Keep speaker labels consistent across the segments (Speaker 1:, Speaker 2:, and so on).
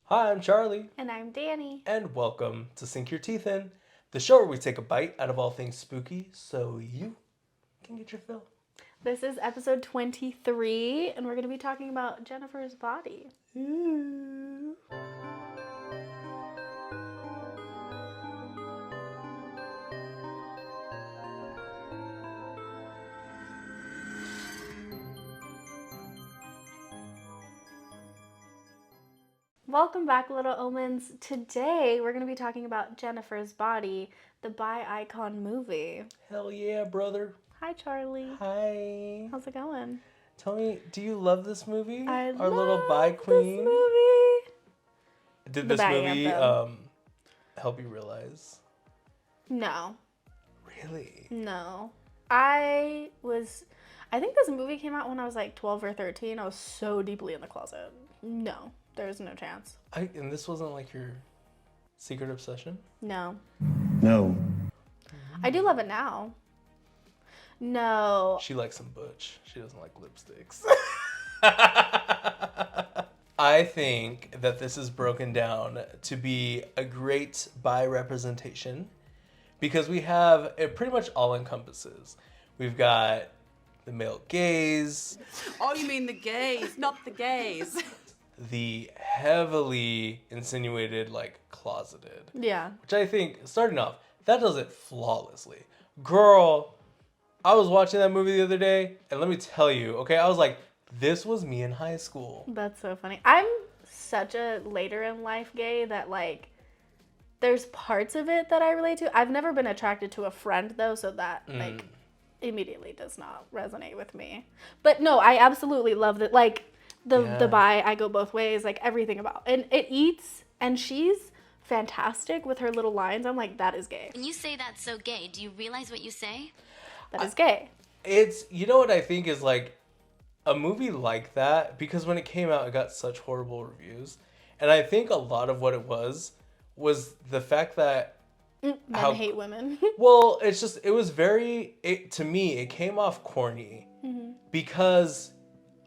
Speaker 1: Hi, I'm Charlie.
Speaker 2: And I'm Dani.
Speaker 1: And welcome to Sink Your Teeth In, the show where we take a bite out of all things spooky so you can get your fill.
Speaker 2: This is episode 23, and we're going to be talking about Jennifer's body.
Speaker 1: Ooh.
Speaker 2: Welcome back, Little Omens. Today, we're going to be talking about Jennifer's Body, the bi icon movie.
Speaker 1: Hell yeah, brother.
Speaker 2: Hi, Charlie.
Speaker 1: Hi.
Speaker 2: How's it going?
Speaker 1: Tell me, do you love this movie?
Speaker 2: I
Speaker 1: Our
Speaker 2: love
Speaker 1: little bi queen.
Speaker 2: this movie.
Speaker 1: Did
Speaker 2: The
Speaker 1: this
Speaker 2: bi
Speaker 1: movie
Speaker 2: anthem.
Speaker 1: help you realize?
Speaker 2: No.
Speaker 1: Really?
Speaker 2: No. I think this movie came out when I was like 12 or 13. I was so deeply in the closet. No. There's no chance.
Speaker 1: And this wasn't like your secret obsession?
Speaker 2: No.
Speaker 3: No.
Speaker 2: I do love it now. No.
Speaker 1: She likes some butch. She doesn't like lipsticks. I think that this is broken down to be a great bi representation because we have, it pretty much all encompasses. We've got the male gaze.
Speaker 4: Oh, you mean the gays, not the gays.
Speaker 1: The heavily insinuated, like, closeted.
Speaker 2: Yeah.
Speaker 1: Which I think, starting off, that does it flawlessly. Girl, I was watching that movie the other day, and let me tell you, okay, I was like, this was me in high school.
Speaker 2: That's so funny. I'm such a later in life gay that, like, there's parts of it that I relate to. I've never been attracted to a friend, though, so that, like, immediately does not resonate with me. But no, I absolutely love that, like, the bi, I go both ways, like, everything about. And it eats, and she's fantastic with her little lines. I'm like, that is gay.
Speaker 5: When you say that's so gay, do you realize what you say?
Speaker 2: That is gay.
Speaker 1: It's, you know what I think is, like, a movie like that, because when it came out, it got such horrible reviews. And I think a lot of what it was the fact that
Speaker 2: Men hate women.
Speaker 1: well, it's just, it was very, to me, it came off corny because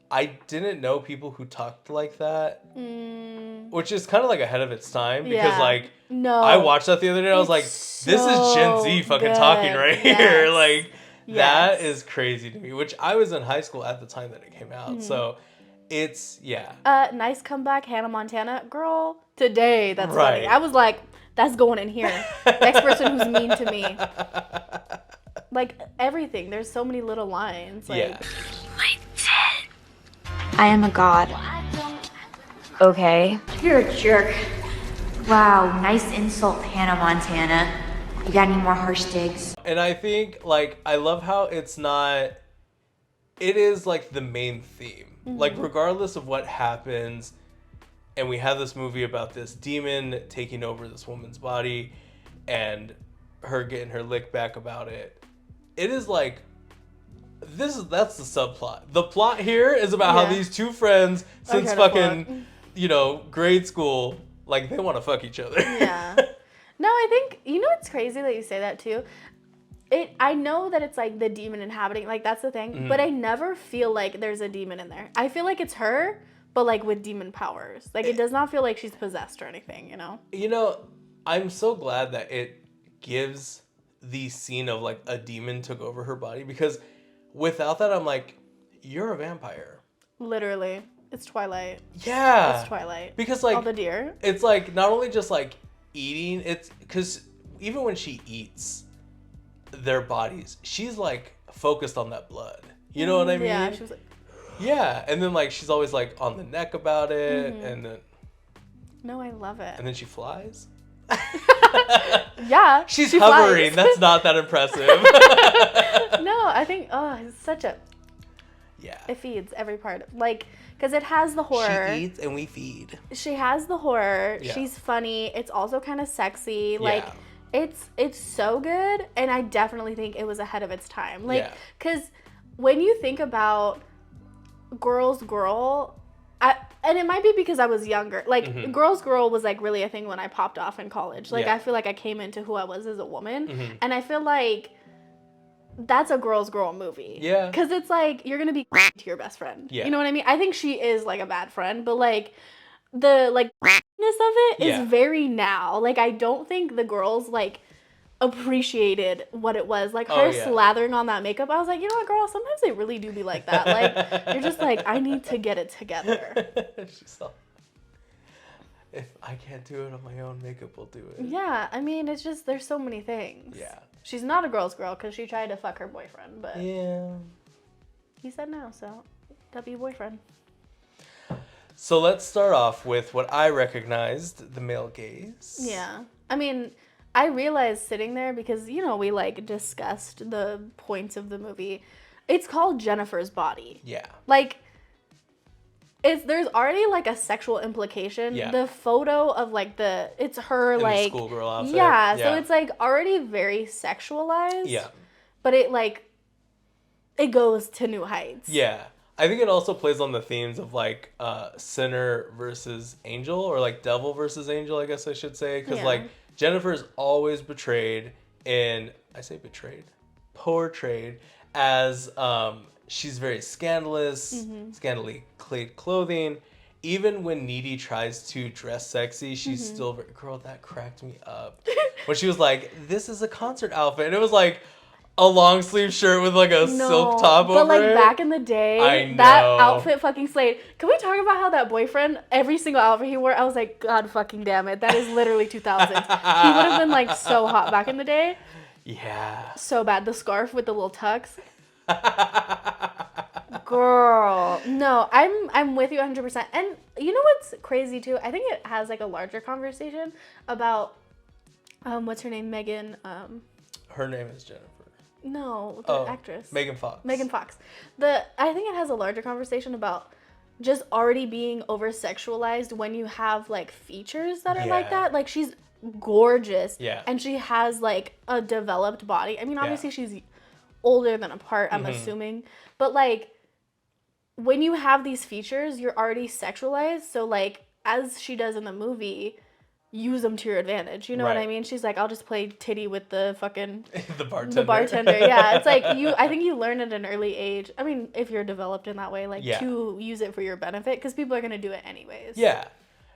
Speaker 1: I didn't know people who talked like that, which is kind of like ahead of its time because, like,
Speaker 2: no,
Speaker 1: I watched that the other day and I was like, this is Gen Z fucking
Speaker 2: good.
Speaker 1: talking right here.
Speaker 2: Yes.
Speaker 1: Like,
Speaker 2: Yes.
Speaker 1: that is crazy to me, which I was in high school at the time that it came out. So it's, yeah.
Speaker 2: Nice comeback, Hannah Montana. Girl, today, that's
Speaker 1: Right.
Speaker 2: funny. I was like, that's going in here. Next person who's mean to me. Like, everything. There's so many little lines. Like,
Speaker 1: Yeah.
Speaker 6: I am a god. Okay. You're a jerk. Wow, nice insult, Hannah Montana. You got any more harsh digs?
Speaker 1: And I think, like, I love how it's not, it is, like, the main theme. Like, regardless of what happens, and we have this movie about this demon taking over this woman's body and her getting her lick back about it. It is, like, that's the subplot. The plot here is about how these two friends, since
Speaker 2: trying to
Speaker 1: fucking, you know, grade school, like, they want to fuck each other.
Speaker 2: yeah. No, I think, you know what's crazy that you say that too? I know that it's like the demon inhabiting, like that's the thing, but I never feel like there's a demon in there. I feel like it's her, but like with demon powers. Like it does not feel like she's possessed or anything, you know?
Speaker 1: You know, I'm so glad that it gives the scene of like a demon took over her body because without that, I'm like, you're a vampire.
Speaker 2: Literally. It's Twilight.
Speaker 1: Yeah.
Speaker 2: It's Twilight.
Speaker 1: Because like,
Speaker 2: all the deer.
Speaker 1: it's like not only just like eating, it's because even when she eats their bodies, she's like focused on that blood. You know what I mean?
Speaker 2: Yeah, she was like,
Speaker 1: yeah. And then like she's always like on the neck about it, and
Speaker 2: no, I love it.
Speaker 1: then she flies.
Speaker 2: Yeah.
Speaker 1: She's
Speaker 2: she
Speaker 1: hovering.
Speaker 2: flies.
Speaker 1: That's not that impressive.
Speaker 2: No, I think, it's such a,
Speaker 1: Yeah.
Speaker 2: it feeds every part. Like, because it has the horror.
Speaker 1: She eats and we feed.
Speaker 2: She has the horror.
Speaker 1: Yeah.
Speaker 2: She's funny. It's also kind of sexy. Like,
Speaker 1: Yeah.
Speaker 2: it's so good. And I definitely think it was ahead of its time. Like,
Speaker 1: Yeah.
Speaker 2: because when you think about Girls Girl, and it might be because I was younger. Like, Girls Girl was, like, really a thing when I popped off in college. Like,
Speaker 1: Yeah.
Speaker 2: I feel like I came into who I was as a woman. And I feel like that's a girl's girl movie.
Speaker 1: Yeah.
Speaker 2: Because it's like, you're going to be to your best friend.
Speaker 1: Yeah.
Speaker 2: You know what I mean? I think she is, like, a bad friend, but, like, the, like, of it
Speaker 1: Yeah.
Speaker 2: is very now. Like, I don't think the girls, like, appreciated what it was. Like, her slathering on that makeup, I was like, you know what, girl, sometimes they really do be like that. Like, you're just like, I need to get it together.
Speaker 1: She's all, if I can't do it on my own, makeup will do it.
Speaker 2: Yeah, I mean, it's just, there's so many things.
Speaker 1: Yeah.
Speaker 2: She's not a girl's girl because she tried to fuck her boyfriend, but
Speaker 1: Yeah.
Speaker 2: he said no, so W boyfriend.
Speaker 1: So let's start off with what I recognized, the male gaze.
Speaker 2: Yeah. I mean, I realized sitting there because, you know, we, like, discussed the points of the movie. It's called Jennifer's Body.
Speaker 1: Yeah.
Speaker 2: Like, there's already, like, a sexual implication.
Speaker 1: Yeah.
Speaker 2: The photo of, like, it's her,
Speaker 1: In
Speaker 2: like...
Speaker 1: the schoolgirl outfit.
Speaker 2: Yeah, so it's, like, already very sexualized.
Speaker 1: Yeah.
Speaker 2: But it, like, it goes to new heights.
Speaker 1: Yeah. I think it also plays on the themes of, like, sinner versus angel, or, like, devil versus angel, I guess I should say. Because, like, Jennifer's always portrayed as she's very scandalous, scandally clad clothing. Even when Needy tries to dress sexy, she's still very... Girl, that cracked me up. When she was like, this is a concert outfit. And it was, like... a long sleeve shirt with like a silk top over it.
Speaker 2: But like back in the day, that outfit fucking slayed. Can we talk about how that boyfriend, every single outfit he wore, I was like, God fucking damn it. That is literally 2000s. He would have been like so hot back in the day.
Speaker 1: Yeah.
Speaker 2: So bad. The scarf with the little tucks. Girl. No, I'm with you 100%. And you know what's crazy too? I think it has like a larger conversation about, what's her name? Megan.
Speaker 1: Her name is Jennifer.
Speaker 2: No, the actress.
Speaker 1: Megan Fox.
Speaker 2: Megan Fox. I think it has a larger conversation about just already being over-sexualized when you have, like, features that are like that. Like, she's gorgeous.
Speaker 1: Yeah.
Speaker 2: And she has, like, a developed body. I mean, obviously she's older than a part, I'm assuming. But, like, when you have these features, you're already sexualized. So, like, as she does in the movie... use them to your advantage. You know what I mean? She's like, I'll just play titty with the fucking...
Speaker 1: the bartender.
Speaker 2: The bartender, yeah. It's like, I think you learn at an early age. I mean, if you're developed in that way, like, to use it for your benefit, because people are going to do it anyways.
Speaker 1: Yeah.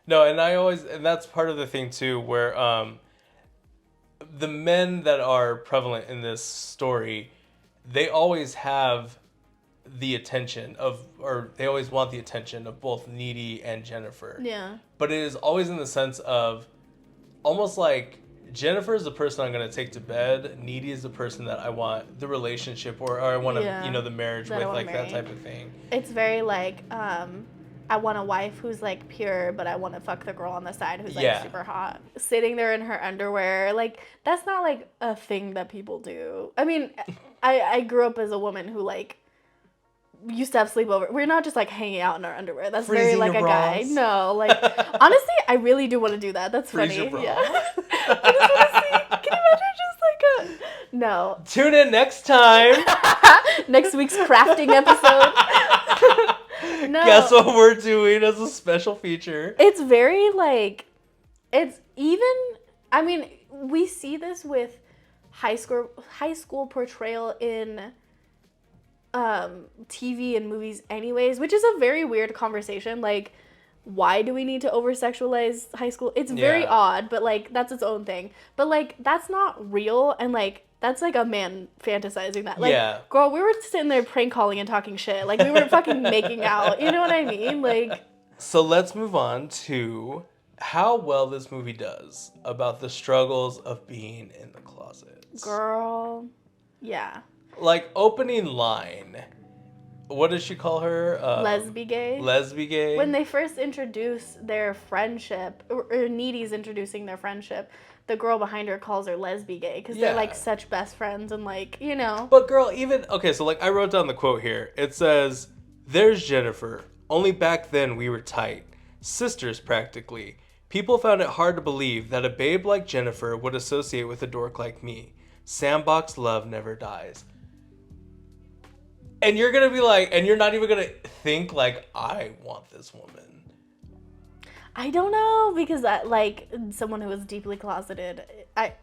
Speaker 1: No, and that's part of the thing, too, where the men that are prevalent in this story, they always have the attention or they always want the attention of both Needy and Jennifer.
Speaker 2: Yeah.
Speaker 1: But it is always in the sense of almost like Jennifer is the person I'm going to take to bed. Needy is the person that I want the relationship or I want to, the marriage with, like that type of thing.
Speaker 2: It's very like, I want a wife who's like pure, but I want to fuck the girl on the side who's like super hot. Sitting there in her underwear, like that's not like a thing that people do. I mean, I grew up as a woman who like used to have sleepover. We're not just like hanging out in our underwear. That's
Speaker 1: Freezing
Speaker 2: very like
Speaker 1: your
Speaker 2: a guy.
Speaker 1: bras.
Speaker 2: No, like honestly, I really do want to do that. That's
Speaker 1: Freeze
Speaker 2: funny.
Speaker 1: your bra.
Speaker 2: Yeah. I just want to see. Can you imagine just like a no?
Speaker 1: Tune in next time.
Speaker 2: Next week's crafting episode. No.
Speaker 1: Guess what we're doing as a special feature?
Speaker 2: It's very like, it's even. I mean, we see this with high school portrayal in TV and movies anyways, which is a very weird conversation. Like, why do we need to over-sexualize high school? It's very odd, but like that's its own thing. But like that's not real, and like that's like a man fantasizing that. Like, girl, we were sitting there prank calling and talking shit. Like we were fucking making out. You know what I mean? Like.
Speaker 1: So let's move on to how well this movie does about the struggles of being in the closet.
Speaker 2: Girl, yeah.
Speaker 1: Like, opening line. What does she call her?
Speaker 2: Lesbi gay.
Speaker 1: Lesbi gay.
Speaker 2: When they first introduce their friendship, or Needy's introducing their friendship, the girl behind her calls her lesbi gay because they're like such best friends and like, you know.
Speaker 1: But girl, okay, so like I wrote down the quote here. It says, "There's Jennifer. Only back then we were tight. Sisters practically. People found it hard to believe that a babe like Jennifer would associate with a dork like me. Sandbox love never dies." And you're going to be like, and you're not even going to think like, I want this woman.
Speaker 2: I don't know, because like someone who was deeply closeted, I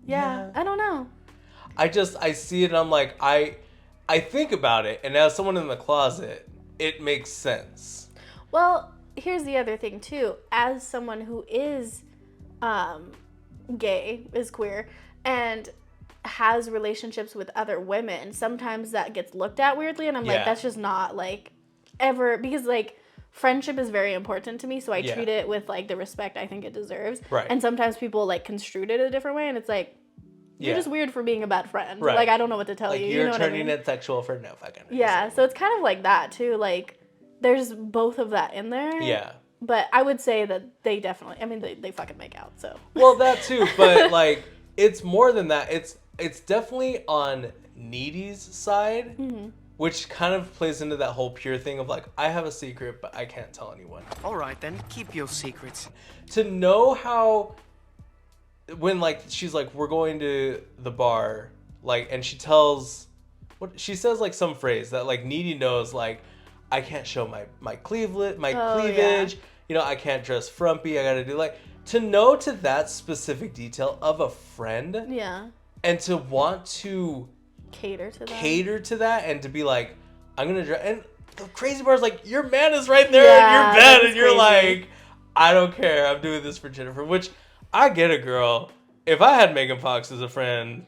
Speaker 2: don't know.
Speaker 1: I see it and I'm like, I think about it, and as someone in the closet, it makes sense.
Speaker 2: Well, here's the other thing too. As someone who is gay, is queer, and has relationships with other women, sometimes that gets looked at weirdly, and I'm like, that's just not like ever, because like friendship is very important to me, so I treat it with like the respect I think it deserves.
Speaker 1: Right.
Speaker 2: And sometimes people like construed it a different way, and it's like, you're just weird for being a bad friend.
Speaker 1: Right.
Speaker 2: Like, I don't know what to tell you.
Speaker 1: You're
Speaker 2: you know
Speaker 1: turning
Speaker 2: what I mean?
Speaker 1: it sexual for no fucking reason.
Speaker 2: Yeah, so it's kind of like that too. Like, there's both of that in there.
Speaker 1: Yeah.
Speaker 2: But I would say that they definitely, I mean, they fucking make out, so.
Speaker 1: Well, that too, but like, it's more than that. It's definitely on Needy's side, which kind of plays into that whole pure thing of like, I have a secret, but I can't tell anyone.
Speaker 3: All right, then, keep your secrets.
Speaker 1: To know how, when like, she's like, we're going to the bar, like, and she tells, she says like some phrase that like Needy knows, like, I can't show my cleavage,
Speaker 2: Yeah.
Speaker 1: you know, I can't dress frumpy, I gotta do like, to know to that specific detail of a friend.
Speaker 2: Yeah.
Speaker 1: And to want to
Speaker 2: Cater to that.
Speaker 1: And to be like, I'm gonna dress, and the crazy part is like, your man is right there
Speaker 2: Yeah,
Speaker 1: in your
Speaker 2: that
Speaker 1: bed,
Speaker 2: is
Speaker 1: and you're
Speaker 2: crazy.
Speaker 1: like, I don't care, I'm doing this for Jennifer, which I get it, girl. If I had Megan Fox as a friend,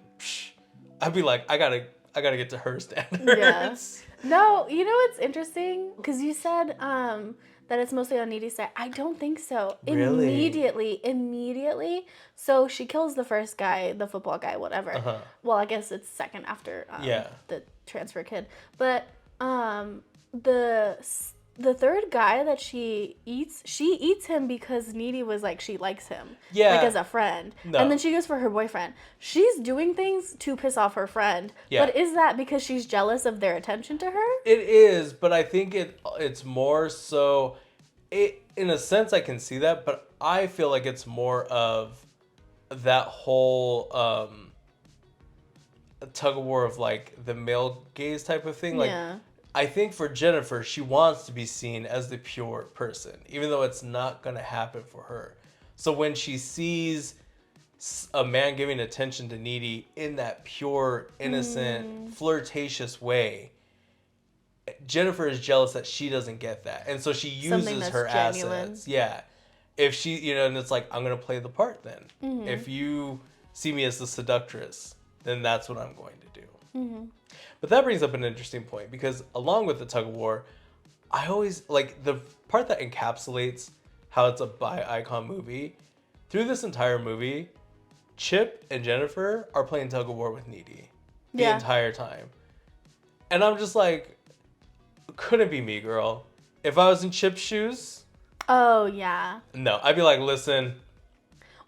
Speaker 1: I'd be like, I gotta get to her standards.
Speaker 2: No, you know what's interesting? Because you said that it's mostly on Needy's side. I don't think so.
Speaker 1: Really?
Speaker 2: Immediately. So she kills the first guy, the football guy, whatever. Well, I guess it's second after the transfer kid. But the third guy that she eats him because Needy was like, she likes him.
Speaker 1: Yeah.
Speaker 2: Like as a friend.
Speaker 1: No.
Speaker 2: And then she goes for her boyfriend. She's doing things to piss off her friend.
Speaker 1: Yeah.
Speaker 2: But is that because she's jealous of their attention to her?
Speaker 1: It is, but I think it's more so, in a sense I can see that, but I feel like it's more of that whole tug of war of like the male gaze type of thing. Like, I think for Jennifer, she wants to be seen as the pure person, even though it's not going to happen for her. So when she sees a man giving attention to Needy in that pure, innocent, flirtatious way, Jennifer is jealous that she doesn't get that. And so she uses her
Speaker 2: genuine.
Speaker 1: assets. Yeah. If she, you know, and it's like, I'm going to play the part then. If you see me as the seductress, then that's what I'm going to do. But that brings up an interesting point, because along with the tug of war, I always like the part that encapsulates how it's a bi-icon movie. Through this entire movie, Chip and Jennifer are playing tug of war with Needy the entire time. And I'm just like, couldn't be me, girl. If I was in Chip's shoes,
Speaker 2: Oh, yeah.
Speaker 1: no, I'd be like, listen.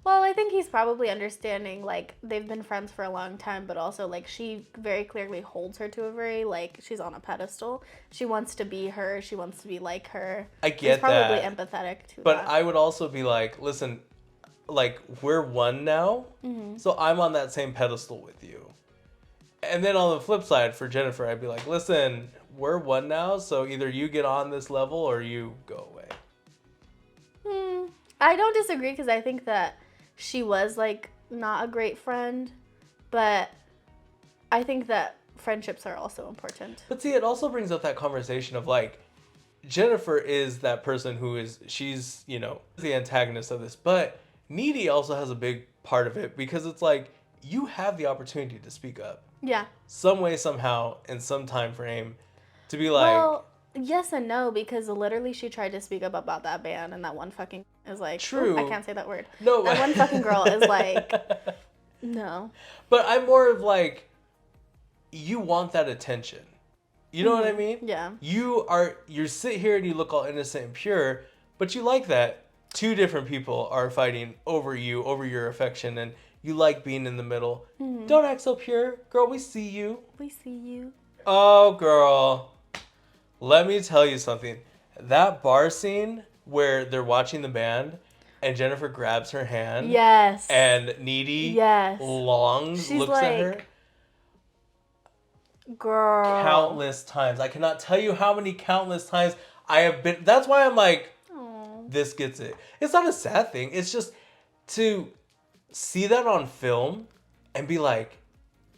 Speaker 2: Well, I think he's probably understanding, like, they've been friends for a long time, but also, like, she very clearly holds her to a very, like, she's on a pedestal. She wants to be her. She wants to be like her.
Speaker 1: I get
Speaker 2: he's probably
Speaker 1: that.
Speaker 2: empathetic to
Speaker 1: But
Speaker 2: that.
Speaker 1: I would also be like, listen, like, we're one now, so I'm on that same pedestal with you. And then on the flip side, for Jennifer, I'd be like, listen, we're one now, so either you get on this level or you go away.
Speaker 2: I don't disagree, because I think that she was, like, not a great friend, but I think that friendships are also important.
Speaker 1: But see, it also brings up that conversation of, like, Jennifer is that person she's, you know, the antagonist of this, but Needy also has a big part of it, because it's like, you have the opportunity to speak up.
Speaker 2: Yeah.
Speaker 1: Some way, somehow, in some time frame, to be like...
Speaker 2: Well, yes and no, because literally she tried to speak up about that band, and that one fucking is like...
Speaker 1: True.
Speaker 2: I can't say that word.
Speaker 1: No.
Speaker 2: That one fucking girl is like... No.
Speaker 1: But I'm more of like, you want that attention. You know what I mean?
Speaker 2: Yeah.
Speaker 1: You sit here and you look all innocent and pure, but you like that two different people are fighting over you, over your affection, and you like being in the middle. Don't act so pure. Girl, we see you.
Speaker 2: We see you.
Speaker 1: Oh, girl. Let me tell you something. That bar scene where they're watching the band and Jennifer grabs her hand.
Speaker 2: Yes.
Speaker 1: And Needy looks
Speaker 2: like,
Speaker 1: at her.
Speaker 2: Girl.
Speaker 1: Countless times. I cannot tell you how many countless times I have been. That's why I'm like, this gets it. It's not a sad thing. It's just to see that on film and be like,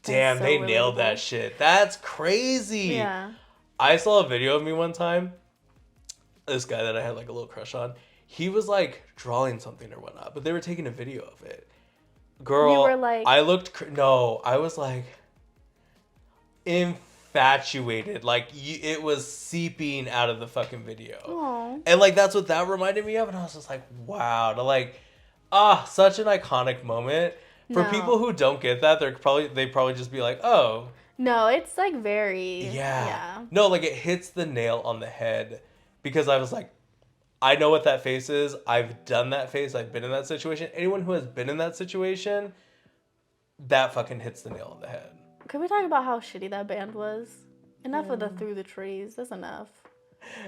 Speaker 1: damn,
Speaker 2: so
Speaker 1: they nailed
Speaker 2: relatable.
Speaker 1: that shit. That's crazy.
Speaker 2: Yeah.
Speaker 1: I saw a video of me one time. this guy that I had like a little crush on, he was like drawing something or whatnot, but they were taking a video of it. Girl,
Speaker 2: You were like...
Speaker 1: I was like infatuated. Like it was seeping out of the fucking video.
Speaker 2: Aww.
Speaker 1: And like that's what that reminded me of, and I was just like, wow, such an iconic moment. For people who don't get that, they probably just be like, oh.
Speaker 2: No, it's like very...
Speaker 1: Yeah. No, like it hits the nail on the head, because I was like, I know what that face is. I've done that face. I've been in that situation. Anyone who has been in that situation, that fucking hits the nail on the head.
Speaker 2: Could we talk about how shitty that band was? Enough of the Through the Trees. That's enough.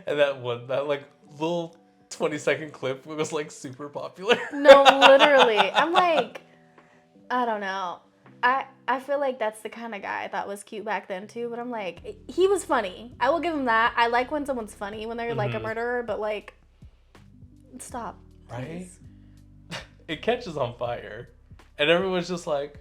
Speaker 1: And that like little 20-second clip was like super popular.
Speaker 2: No, literally. I'm like, I don't know. I feel like that's the kind of guy I thought was cute back then too, but I'm like, he was funny. I will give him that. I like when someone's funny when they're like a murderer, but like, stop.
Speaker 1: Right? It catches on fire. And everyone's just like,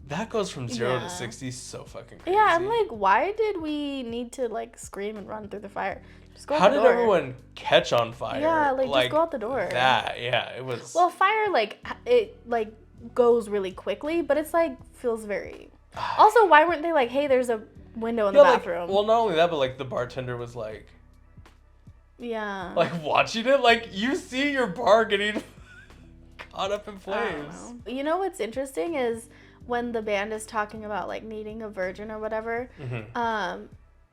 Speaker 1: that goes from 0 to 60 so fucking crazy.
Speaker 2: Yeah, I'm like, why did we need to like scream and run through the fire? Just go out
Speaker 1: How
Speaker 2: the
Speaker 1: did
Speaker 2: door.
Speaker 1: everyone catch on fire?
Speaker 2: Yeah, like just go out the door.
Speaker 1: It was...
Speaker 2: Well, fire, like, it like goes really quickly, but it's like feels very... Also, why weren't they like, hey, there's a window in the bathroom?
Speaker 1: Like, well, not only that, but like the bartender was like...
Speaker 2: Yeah.
Speaker 1: Like watching it, like you see your bar getting caught up in flames.
Speaker 2: You know what's interesting is when the band is talking about like needing a virgin or whatever,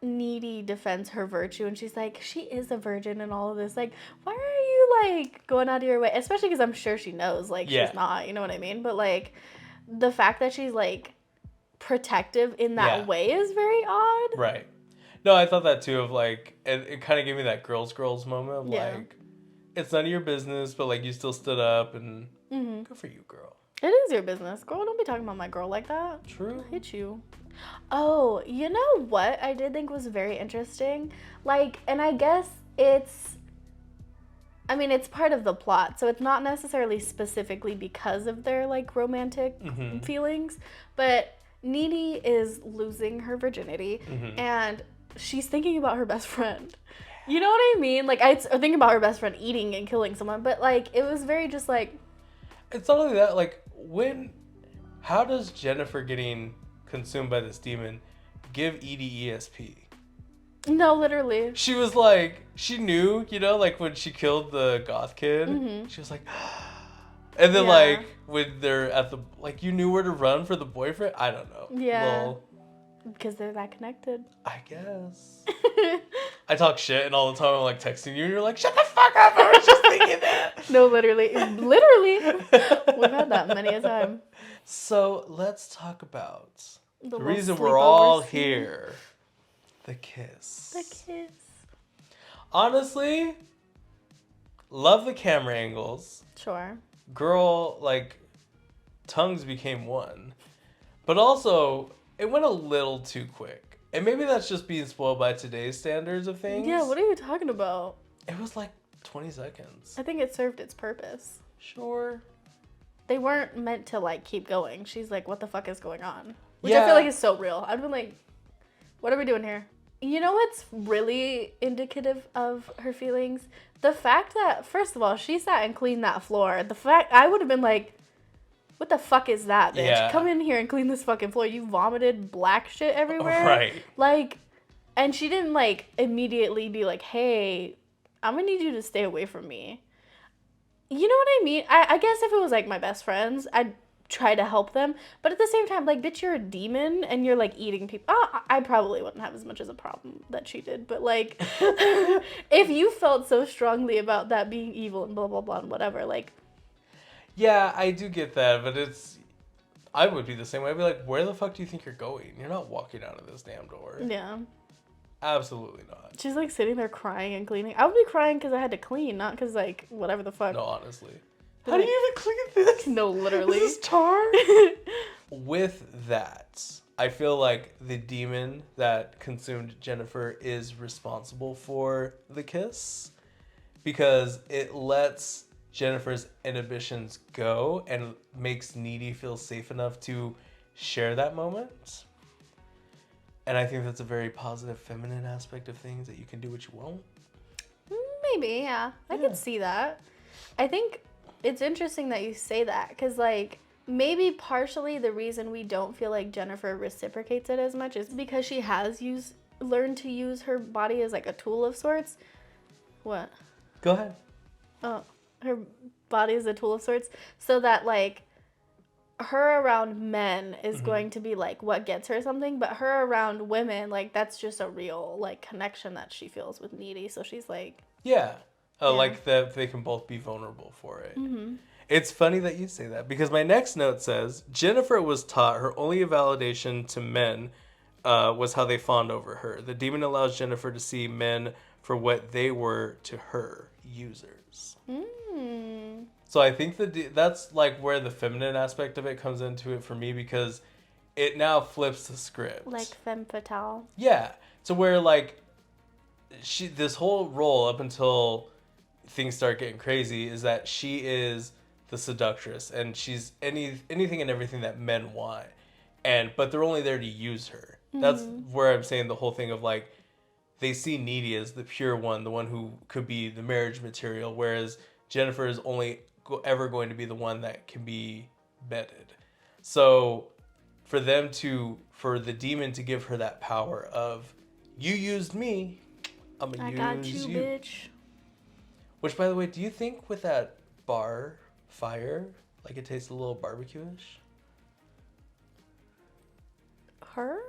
Speaker 2: Needy defends her virtue and she's like, she is a virgin and all of this. Like, why are you like going out of your way? Especially because I'm sure she knows like she's not, you know what I mean? But like the fact that she's like protective in that way is very odd.
Speaker 1: Right. No, I thought that too, of like, it kind of gave me that girls moment of like, it's none of your business, but like you still stood up and good for you, girl.
Speaker 2: It is your business. Girl, don't be talking about my girl like that.
Speaker 1: True.
Speaker 2: I'll hit you. Oh, you know what I did think was very interesting? Like, and I guess it's part of the plot, so it's not necessarily specifically because of their like romantic feelings, but Needy is losing her virginity and she's thinking about her best friend. You know what I mean? Like, I think about her best friend eating and killing someone, but like, it was very just like...
Speaker 1: It's not only that, like, how does Jennifer getting consumed by this demon give Edie ESP?
Speaker 2: No, literally.
Speaker 1: She was like, she knew, you know, like when she killed the goth kid, she was like, and then like when they're at the, like, you knew where to run for the boyfriend? I don't know.
Speaker 2: Yeah.
Speaker 1: Lol.
Speaker 2: Because they're that connected.
Speaker 1: I guess. I talk shit and all the time I'm like texting you and you're like, shut the fuck up, I was just thinking that.
Speaker 2: No, literally. We've had that many a time.
Speaker 1: So let's talk about the
Speaker 2: little
Speaker 1: reason we're all
Speaker 2: sleepover scene.
Speaker 1: here. The kiss.
Speaker 2: The kiss.
Speaker 1: Honestly, love the camera angles.
Speaker 2: Sure.
Speaker 1: Girl, like, tongues became one. But also, it went a little too quick. And maybe that's just being spoiled by today's standards of things.
Speaker 2: Yeah, what are you talking about?
Speaker 1: It was like 20 seconds.
Speaker 2: I think it served its purpose.
Speaker 1: Sure.
Speaker 2: They weren't meant to, like, keep going. She's like, what the fuck is going on? Which I feel like is so real. I'd be like, what are we doing here? You know what's really indicative of her feelings? The fact that, first of all, she sat and cleaned that floor. The fact, I would have been like, what the fuck is that, bitch?
Speaker 1: Yeah.
Speaker 2: Come in here and clean this fucking floor. You vomited black shit everywhere.
Speaker 1: Right.
Speaker 2: Like, and she didn't, like, immediately be like, hey, I'm gonna need you to stay away from me. You know what I mean? I guess if it was, like, my best friends, I'd try to help them. But at the same time, like, bitch, you're a demon and you're, like, eating people. I probably wouldn't have as much as a problem that she did. But, like, if you felt so strongly about that being evil and blah, blah, blah, and whatever, like...
Speaker 1: Yeah, I do get that, but I would be the same way. I'd be like, where the fuck do you think you're going? You're not walking out of this damn door.
Speaker 2: Yeah.
Speaker 1: Absolutely not.
Speaker 2: She's, like, sitting there crying and cleaning. I would be crying because I had to clean, not because, like, whatever the fuck.
Speaker 1: No, honestly. How do you even clean this?
Speaker 2: No, literally.
Speaker 1: This is tar? With that, I feel like the demon that consumed Jennifer is responsible for the kiss because it lets Jennifer's inhibitions go and makes Needy feel safe enough to share that moment. And I think that's a very positive feminine aspect of things, that you can do what you want.
Speaker 2: Maybe, yeah. I could see that. I think it's interesting that you say that because, like, maybe partially the reason we don't feel like Jennifer reciprocates it as much is because she has learned to use her body as, like, a tool of sorts. What?
Speaker 1: Go ahead.
Speaker 2: Oh, her body is a tool of sorts. So that, like, her around men is going to be, like, what gets her something. But her around women, like, that's just a real, like, connection that she feels with Needy. So she's like...
Speaker 1: Yeah. Like that they can both be vulnerable for it. It's funny that you say that because my next note says Jennifer was taught her only validation to men was how they fawned over her. The demon allows Jennifer to see men for what they were to her, users. So I think that's like where the feminine aspect of it comes into it for me because it now flips the script.
Speaker 2: Like femme fatale.
Speaker 1: Yeah. So where like this whole role up until things start getting crazy is that she is the seductress and she's anything and everything that men want, but they're only there to use her. That's where I'm saying the whole thing of like they see Needy as the pure one, the one who could be the marriage material, whereas Jennifer is only ever going to be the one that can be bedded. So for the demon to give her that power of you used me, I'm gonna use you.
Speaker 2: I got you, bitch.
Speaker 1: Which, by the way, do you think with that bar fire, like it tastes a little barbecue-ish?
Speaker 2: Her?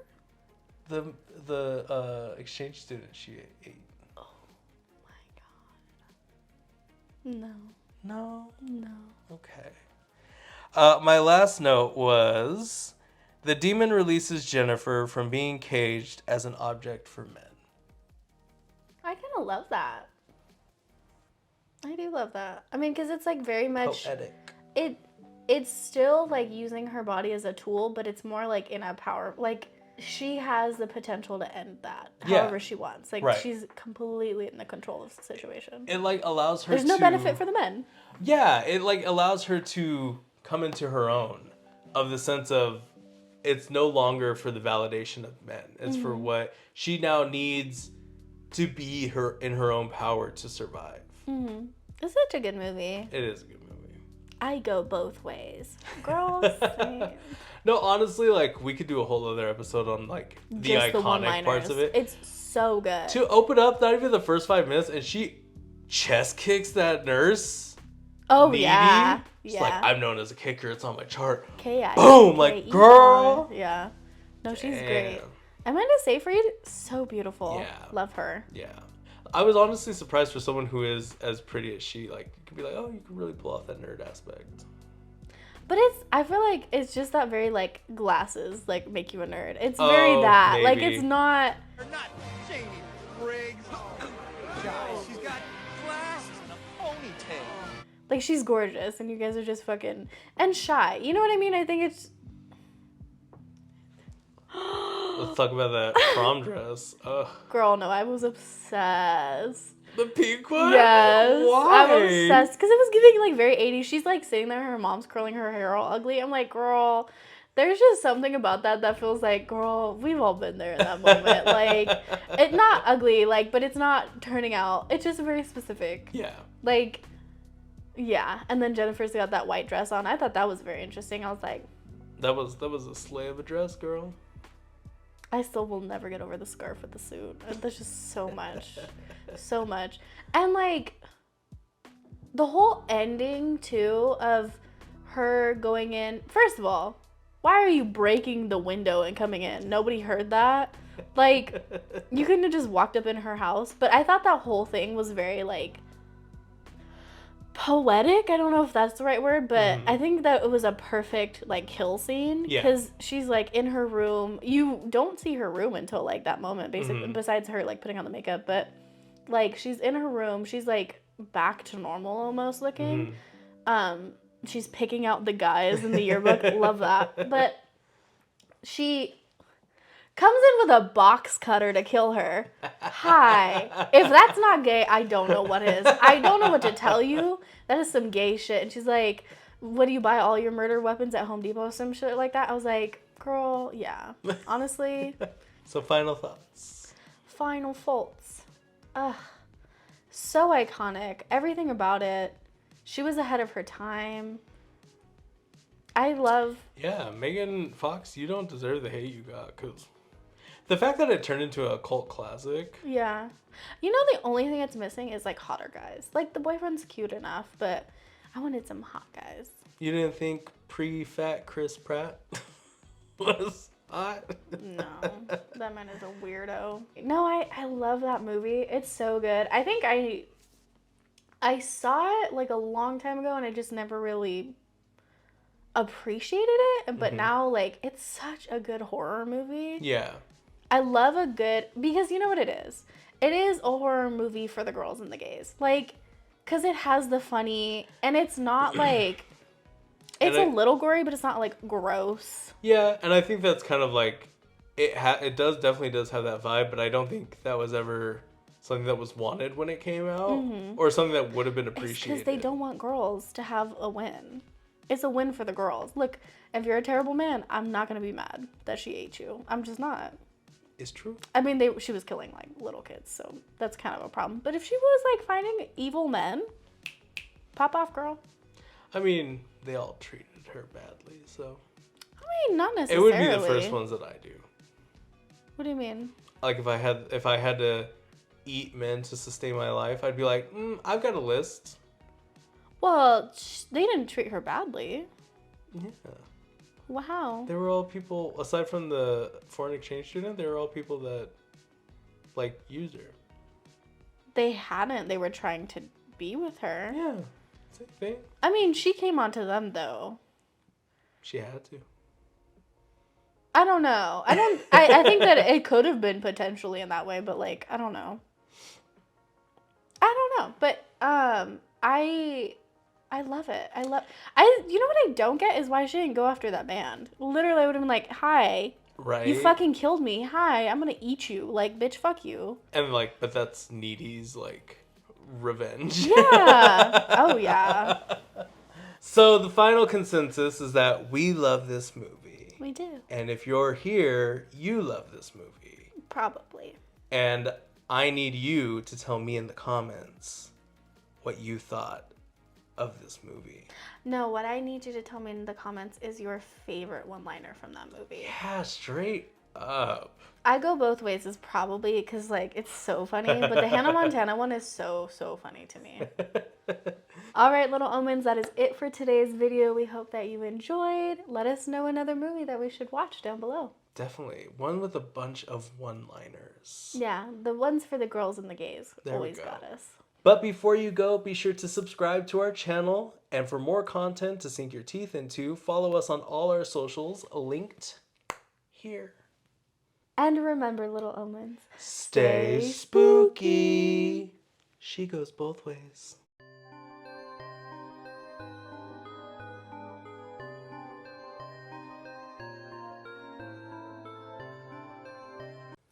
Speaker 1: The exchange student she ate.
Speaker 2: Oh my god. No.
Speaker 1: No? Okay. My last note was the demon releases Jennifer from being caged as an object for men.
Speaker 2: I kind of love that. I do love that. I mean, because it's like very much...
Speaker 1: Poetic.
Speaker 2: It's still like using her body as a tool, but it's more like in a power... Like, she has the potential to end that however she wants. Like, she's completely in the control of the situation.
Speaker 1: It, like, allows her
Speaker 2: There's no benefit for the men.
Speaker 1: Yeah, it, like, allows her to come into her own of the sense of it's no longer for the validation of men. It's for what she now needs to be in her own power to survive.
Speaker 2: It's such a good movie.
Speaker 1: It is a good movie.
Speaker 2: I go both ways. Girls.
Speaker 1: No, honestly, like, we could do a whole other episode on, like, the
Speaker 2: just
Speaker 1: iconic parts of it.
Speaker 2: It's so good.
Speaker 1: To open up, not even the first 5 minutes, and she chest kicks that nurse.
Speaker 2: Oh,
Speaker 1: Needy.
Speaker 2: yeah.
Speaker 1: She's like, I'm known as a kicker. It's on my chart.
Speaker 2: K-I.
Speaker 1: Boom! Like, girl.
Speaker 2: Yeah. No, she's
Speaker 1: Damn.
Speaker 2: great. Amanda Seyfried, so beautiful.
Speaker 1: Yeah.
Speaker 2: Love her.
Speaker 1: Yeah. I was honestly surprised for someone who is as pretty as she. Like, you could be like, oh, you could really pull off that nerd aspect.
Speaker 2: But I feel like it's just that very, like, glasses, like, make you a nerd. It's very that.
Speaker 1: Maybe.
Speaker 2: Like, it's not...
Speaker 3: You're not Janie Briggs. Guys, she's got glasses and a ponytail.
Speaker 2: Like, she's gorgeous, and you guys are just fucking... And shy. You know what I mean? I think it's...
Speaker 1: Let's talk about that prom dress. Ugh.
Speaker 2: Girl, no, I was obsessed.
Speaker 1: The pink one?
Speaker 2: Yes.
Speaker 1: Why?
Speaker 2: I'm obsessed. Because it was giving, like, very 80s. She's, like, sitting there, her mom's curling her hair all ugly. I'm like, girl, there's just something about that feels like, girl, we've all been there in that moment. Like, it's not ugly, like, but it's not turning out. It's just very specific.
Speaker 1: Yeah.
Speaker 2: Like, yeah. And then Jennifer's got that white dress on. I thought that was very interesting. I was like...
Speaker 1: That was a slay of a dress, girl.
Speaker 2: I still will never get over the scarf with the suit. There's just so much. So much. And, like, the whole ending, too, of her going in... First of all, why are you breaking the window and coming in? Nobody heard that. Like, you couldn't have just walked up in her house. But I thought that whole thing was very, like... poetic. I don't know if that's the right word, but I think that it was a perfect, like, kill scene.
Speaker 1: Yeah.
Speaker 2: Because she's, like, in her room. You don't see her room until, like, that moment, basically, besides her, like, putting on the makeup. But, like, she's in her room. She's, like, back to normal almost looking. She's picking out the guys in the yearbook. Love that. But she comes in with a box cutter to kill her. Hi. If that's not gay, I don't know what is. I don't know what to tell you. That is some gay shit. And she's like, what do you buy all your murder weapons at Home Depot? Some shit like that. I was like, girl, yeah. Honestly.
Speaker 1: So final thoughts.
Speaker 2: Final faults. Ugh. So iconic. Everything about it. She was ahead of her time. I love...
Speaker 1: Yeah, Megan Fox, you don't deserve the hate you got, because the fact that it turned into a cult classic.
Speaker 2: Yeah. You know, the only thing it's missing is, like, hotter guys. Like, the boyfriend's cute enough, but I wanted some hot guys.
Speaker 1: You didn't think pre-fat Chris Pratt was hot?
Speaker 2: No, that man is a weirdo. No, I love that movie. It's so good. I think I saw it, like, a long time ago, and I just never really appreciated it. But now, like, it's such a good horror movie.
Speaker 1: Yeah.
Speaker 2: I love a good... Because you know what it is? It is a horror movie for the girls and the gays. Like, because it has the funny, and it's not, like... It's a little gory, but it's not, like, gross.
Speaker 1: Yeah, and I think that's kind of, like... It definitely does have that vibe, but I don't think that was ever something that was wanted when it came out. Or something that would have been appreciated.
Speaker 2: Because they don't want girls to have a win. It's a win for the girls. Look, if you're a terrible man, I'm not going to be mad that she ate you. I'm just not.
Speaker 1: It's true.
Speaker 2: I mean, she was killing, like, little kids, so that's kind of a problem. But if she was, like, finding evil men, pop off, girl.
Speaker 1: I mean, they all treated her badly, so...
Speaker 2: I mean, not necessarily.
Speaker 1: It would be the first ones that I do.
Speaker 2: What do you mean?
Speaker 1: Like, if I had to eat men to sustain my life, I'd be like, I've got a list.
Speaker 2: Well, they didn't treat her badly.
Speaker 1: Yeah.
Speaker 2: Wow.
Speaker 1: They were all people, aside from the foreign exchange student, they were all people that, like, used her.
Speaker 2: They hadn't. They were trying to be with her.
Speaker 1: Yeah. Same thing.
Speaker 2: I mean, she came onto them, though.
Speaker 1: She had to.
Speaker 2: I don't know. I think that it could have been potentially in that way, but, like, I don't know. I don't know. But, I love it. You know what I don't get is why she didn't go after that band. Literally, I would have been like, hi.
Speaker 1: Right.
Speaker 2: You fucking killed me. Hi, I'm gonna eat you. Like, bitch, fuck you.
Speaker 1: And, like, but that's Needy's, like, revenge.
Speaker 2: Yeah. Oh, yeah.
Speaker 1: So the final consensus is that we love this movie.
Speaker 2: We do.
Speaker 1: And if you're here, you love this movie.
Speaker 2: Probably.
Speaker 1: And I need you to tell me in the comments what you thought of this movie.
Speaker 2: No, what I need you to tell me in the comments is your favorite one-liner from that movie.
Speaker 1: Yeah, straight up.
Speaker 2: I go both ways is probably because, like, it's so funny, but the Hannah Montana one is so, so funny to me. All right, little omens, that is it for today's video. We hope that you enjoyed. Let us know another movie that we should watch down below.
Speaker 1: Definitely. One with a bunch of one-liners.
Speaker 2: Yeah, the ones for the girls and the gays
Speaker 1: There we
Speaker 2: always
Speaker 1: go.
Speaker 2: got us.
Speaker 1: But before you go, be sure to subscribe to our channel. And for more content to sink your teeth into, follow us on all our socials, linked here.
Speaker 2: And remember, little omens,
Speaker 1: Stay spooky. She goes both ways.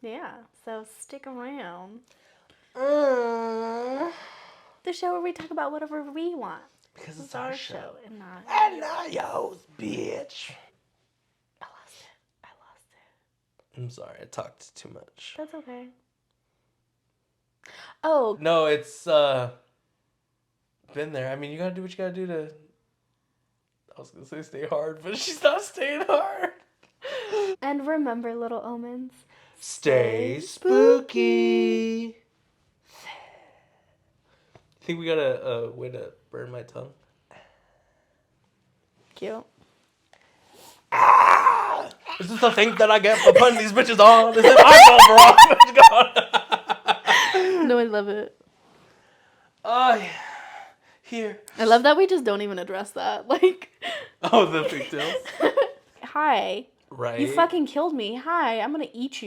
Speaker 2: yeah, so stick around. The show where we talk about whatever we want.
Speaker 1: Because it's our show.
Speaker 2: And not...
Speaker 1: And not yours, bitch.
Speaker 2: I lost it.
Speaker 1: I'm sorry, I talked too much.
Speaker 2: That's okay. Oh.
Speaker 1: No, it's been there. I mean, you gotta do what you gotta do to... I was gonna say stay hard, but she's not staying hard.
Speaker 2: And remember, little omens,
Speaker 1: Stay spooky. Think we got a way to burn my tongue?
Speaker 2: Cute.
Speaker 1: Ah! Is this the thing that I get for putting these bitches on? Is it my fault?
Speaker 2: No, I love it.
Speaker 1: Yeah. Here.
Speaker 2: I love that we just don't even address that. Like.
Speaker 1: Oh, the pigtails.
Speaker 2: Hi.
Speaker 1: Right.
Speaker 2: You fucking killed me. Hi, I'm gonna eat you.